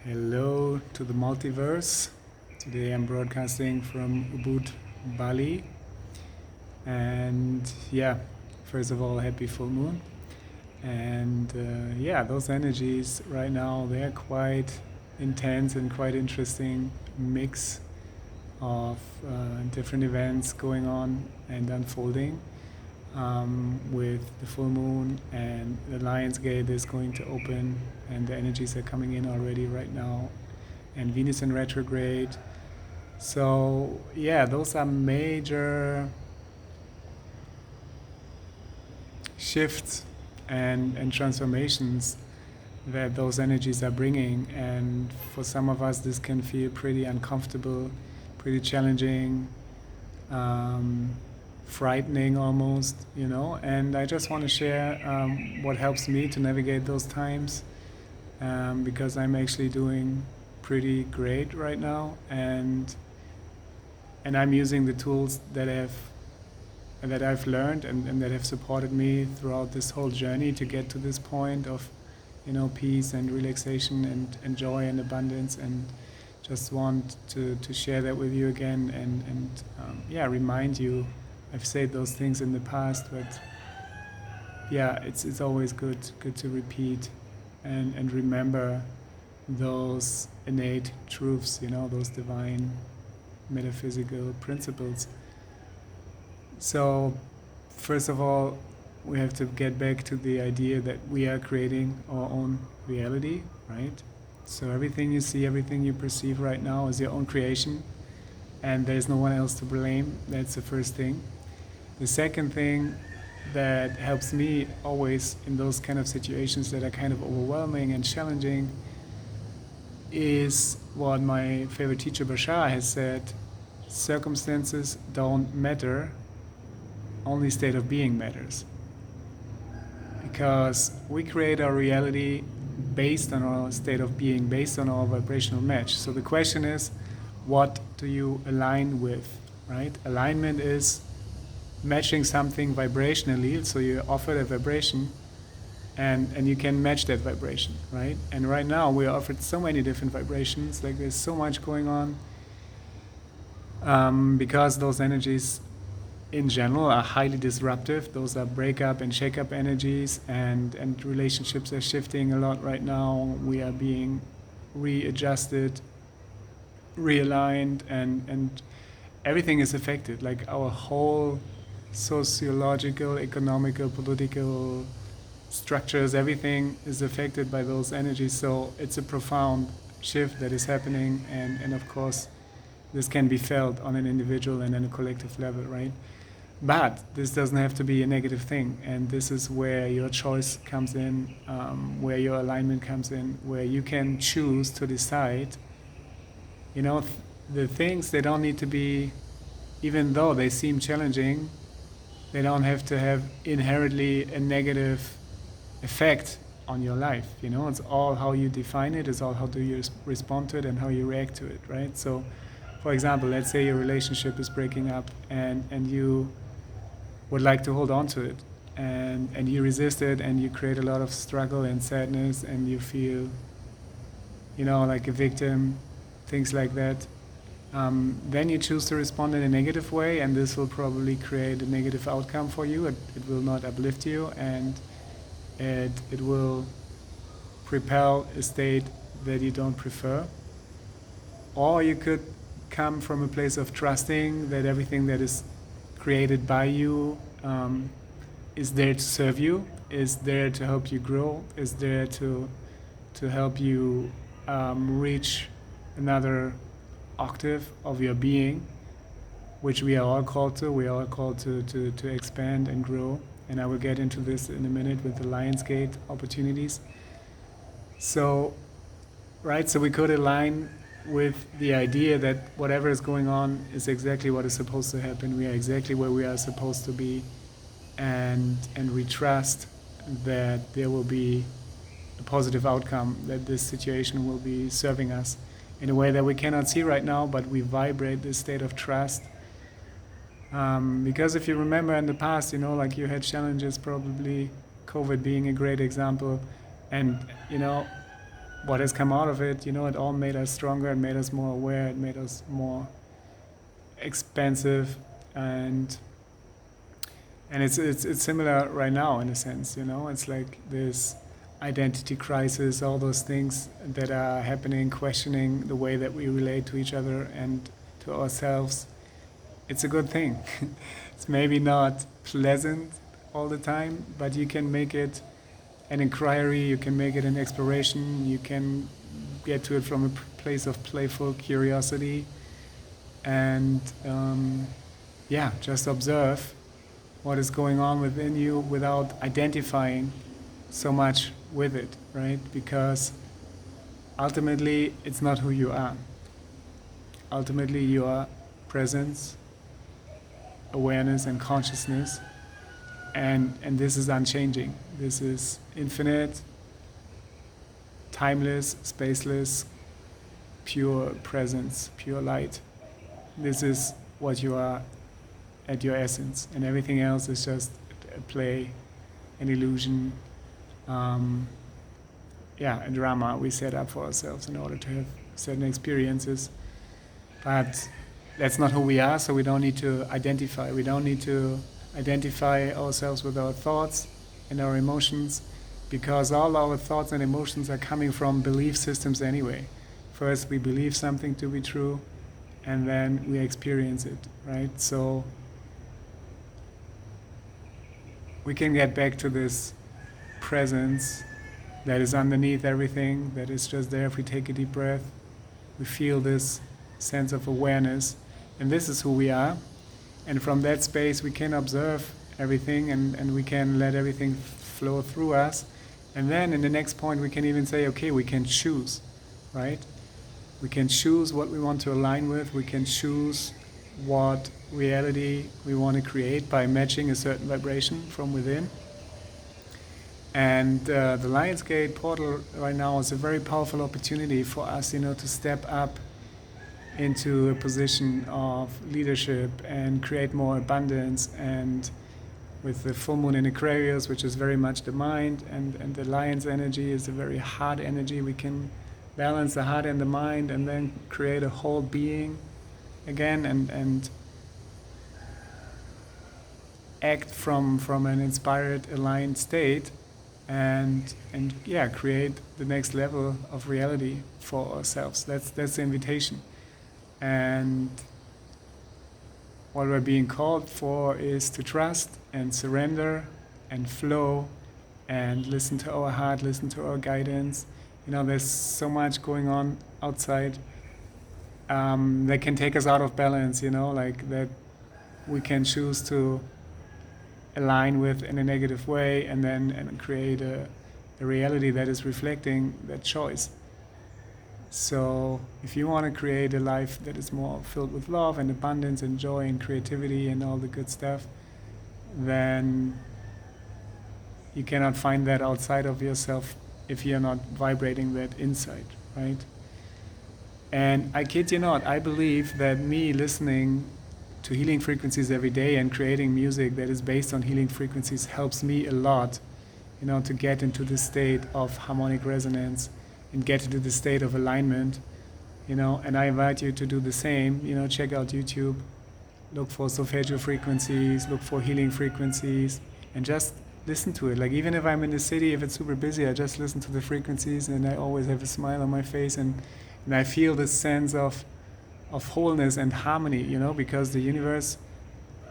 Hello to the multiverse. Today I'm broadcasting from Ubud, Bali. And yeah, first of all, happy full moon. And those energies right now, they're quite intense and quite interesting mix of different events going on and unfolding. With the full moon and the Lion's Gate is going to open, and the energies are coming in already right now, and Venus in retrograde. So, yeah, those are major shifts and transformations that those energies are bringing. And for some of us, this can feel pretty uncomfortable, pretty challenging. Um, Frightening almost. And I just want to share what helps me to navigate those times, because I'm actually doing pretty great right now, and I'm using the tools that I've learned and that have supported me throughout this whole journey to get to this point of peace and relaxation and joy and abundance, and just want to share that with you again, and remind you. I've said those things in the past, but yeah, it's always good to repeat and remember those innate truths, those divine metaphysical principles. So, first of all, we have to get back to the idea that we are creating our own reality, right? So everything you see, everything you perceive right now is your own creation, and there's no one else to blame. That's the first thing. The second thing that helps me always in those kind of situations that are kind of overwhelming and challenging is what my favorite teacher Bashar has said: circumstances don't matter, only state of being matters. Because we create our reality based on our state of being, based on our vibrational match. So the question is, what do you align with, right? Alignment is matching something vibrationally, so you offer a vibration, and you can match that vibration, right? And right now we are offered so many different vibrations, like there's so much going on, because those energies in general are highly disruptive. Those are breakup and shake-up energies, and relationships are shifting a lot right now. We are being readjusted, realigned, and everything is affected. Like our whole sociological, economical, political structures, everything is affected by those energies. So it's a profound shift that is happening, and of course, this can be felt on an individual and on a collective level, right? But this doesn't have to be a negative thing, and this is where your choice comes in, where your alignment comes in, where you can choose to decide. The things, they don't need to be, even though they seem challenging, they don't have to have inherently a negative effect on your life. It's all how you define it, it's all how do you respond to it and how you react to it, right? So, for example, let's say your relationship is breaking up, and you would like to hold on to it, and you resist it, and you create a lot of struggle and sadness, and you feel, like a victim, things like that. Then you choose to respond in a negative way, and this will probably create a negative outcome for you. It will not uplift you, and it will propel a state that you don't prefer. Or you could come from a place of trusting that everything that is created by you is there to serve you, is there to help you grow, is there to help you reach another octave of your being, which we are all called to. We are all called to expand and grow. And I will get into this in a minute with the Lion's Gate opportunities. So, right, so we could align with the idea that whatever is going on is exactly what is supposed to happen. We are exactly where we are supposed to be, and we trust that there will be a positive outcome, that this situation will be serving us in a way that we cannot see right now, but we vibrate this state of trust. Because if you remember in the past, like you had challenges, probably COVID being a great example, and what has come out of it, it all made us stronger, it made us more aware, it made us more expansive, and it's similar right now in a sense. It's like this identity crisis, all those things that are happening, questioning the way that we relate to each other and to ourselves. It's a good thing. It's maybe not pleasant all the time, but you can make it an inquiry, you can make it an exploration, you can get to it from a place of playful curiosity, and just observe what is going on within you without identifying so much with it, right? Because ultimately it's not who you are. Ultimately you are presence, awareness and consciousness, and this is unchanging. This is infinite, timeless, spaceless, pure presence, pure light. This is what you are at your essence, and everything else is just a play, an illusion, a drama we set up for ourselves in order to have certain experiences. But that's not who we are, so we don't need to identify. We don't need to identify ourselves with our thoughts and our emotions, because all our thoughts and emotions are coming from belief systems anyway. First we believe something to be true, and then we experience it, right? So we can get back to this presence that is underneath everything, that is just there. If we take a deep breath, we feel this sense of awareness, and this is who we are. And from that space we can observe everything, and we can let everything flow through us. And then in the next point we can even say, okay, we can choose, right? We can choose what we want to align with. We can choose what reality we want to create by matching a certain vibration from within. And the Lionsgate portal right now is a very powerful opportunity for us, to step up into a position of leadership and create more abundance. And with the full moon in Aquarius, which is very much the mind, and the lion's energy is a very heart energy, we can balance the heart and the mind and then create a whole being again, and act from an inspired, aligned state, and create the next level of reality for ourselves. That's the invitation. And what we're being called for is to trust and surrender and flow and listen to our heart, listen to our guidance. There's so much going on outside that can take us out of balance, like that we can choose to align with in a negative way, and create a reality that is reflecting that choice. So if you want to create a life that is more filled with love and abundance and joy and creativity and all the good stuff, then you cannot find that outside of yourself if you're not vibrating that inside, right? And I kid you not, I believe that me listening to healing frequencies every day and creating music that is based on healing frequencies helps me a lot, to get into the state of harmonic resonance and get into the state of alignment, and I invite you to do the same. Check out YouTube, look for solfeggio frequencies, look for healing frequencies, and just listen to it. Like, even if I'm in the city, if it's super busy, I just listen to the frequencies, and I always have a smile on my face, and I feel this sense of wholeness and harmony, because the universe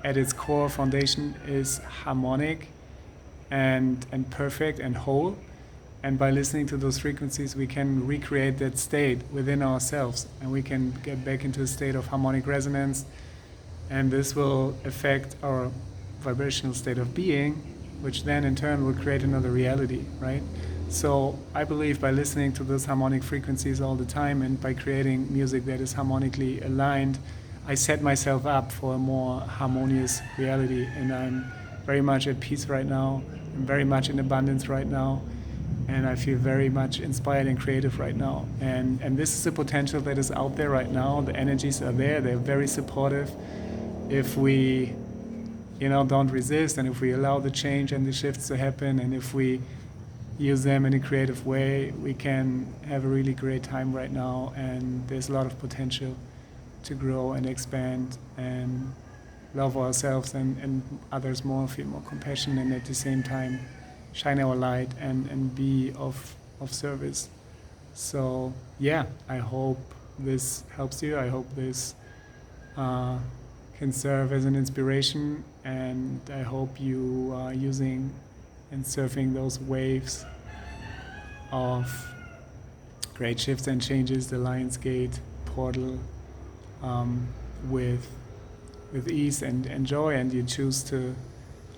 at its core foundation is harmonic and perfect and whole. And by listening to those frequencies, we can recreate that state within ourselves, and we can get back into a state of harmonic resonance. And this will affect our vibrational state of being, which then in turn will create another reality, right? So I believe by listening to those harmonic frequencies all the time and by creating music that is harmonically aligned, I set myself up for a more harmonious reality. And I'm very much at peace right now. I'm very much in abundance right now. And I feel very much inspired and creative right now. And this is a potential that is out there right now. The energies are there. They're very supportive. If we, don't resist, and if we allow the change and the shifts to happen, and if we use them in a creative way, we can have a really great time right now, and there's a lot of potential to grow and expand and love ourselves and others more, feel more compassion, and at the same time shine our light and be of service. So yeah, I hope this helps you. I hope this uh, can serve as an inspiration, and I hope you are using and surfing those waves of great shifts and changes, the Lionsgate portal, um, with ease and joy, and you choose to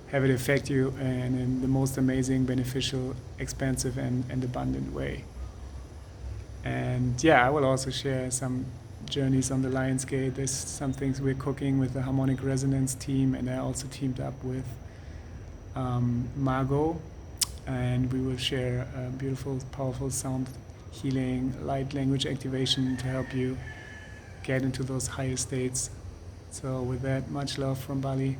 have it affect you and in the most amazing, beneficial, expansive, and abundant way. And yeah, I will also share some journeys on the Lionsgate. There's some things we're cooking with the Harmonic Resonance team, and I also teamed up with Margot, and we will share a beautiful, powerful sound healing, light language activation to help you get into those higher states. So with that, much love from Bali.